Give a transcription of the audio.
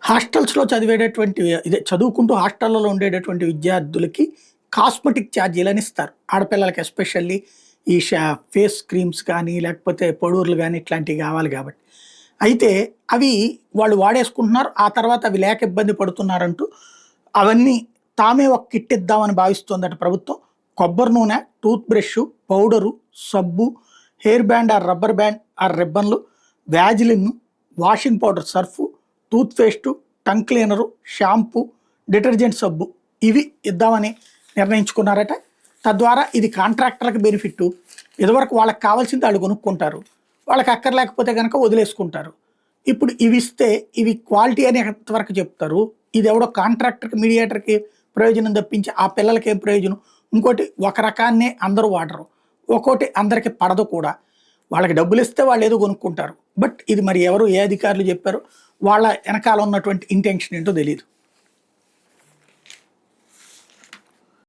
హాస్టల్స్‌లో చదివేటటువంటి చదువుకుంటూ హాస్టల్‌లలో ఉండేటటువంటి విద్యార్థులకి కాస్మెటిక్ ఛార్జీలని ఇస్తారు. ఆడపిల్లలకి ఎస్పెషల్లీ ఈ ఫేస్ క్రీమ్స్ కానీ, లేకపోతే పొడూర్లు గానీ ఇట్లాంటివి గావాలి గాబట్టి. అయితే అవి వాళ్ళు వాడేసుకుంటున్నారు. ఆ తర్వాత అవి లేక ఇబ్బంది పడుతున్నారంటూ అవన్నీ తామే ఒక కిట్ ఇద్దామని భావిస్తోందట ప్రభుత్వం. కొబ్బరి నూనె, టూత్ బ్రషు, పౌడరు, సబ్బు, hair band or rubber band or రిబ్బన్‌లు, Vaseline, washing powder Surf, toothpaste, tongue cleaner, shampoo, detergent సబ్బు ఇవి ఇద్దామని నిర్ణయించుకున్నారట. తద్వారా ఇది కాంట్రాక్టర్‌లకి బెనిఫిట్టు. ఇదివరకు వాళ్ళకి కావాల్సింది ఆళ్ళు కొనుక్కుంటారు. వాళ్ళకి అక్కర్లేకపోతే గనక వదిలేసుకుంటారు. ఇప్పుడు ఇవిస్తే ఇవి క్వాలిటీ అని ఎంతవరకు చెప్తారు? ఇదెవడో కాంట్రాక్టర్‌కి, మీడియేటర్‌కి ప్రయోజనం తప్పించి ఆ పిల్లలకేం ప్రయోజనం? ఇంకోటి ఒక రకాన్నే అందరూ వాడరు. ఒక్కోటి అందరికి పడదు కూడా. వాళ్ళకి డబ్బులిస్తే వాళ్ళేదో కొనుక్కుంటారు. బట్ ఇది మరి ఎవరు ఏ అధికారులు చెప్పారో, వాళ్ళ ఎనకాల ఉన్నటువంటి ఇంటెన్షన్ ఏంటో తెలీదు.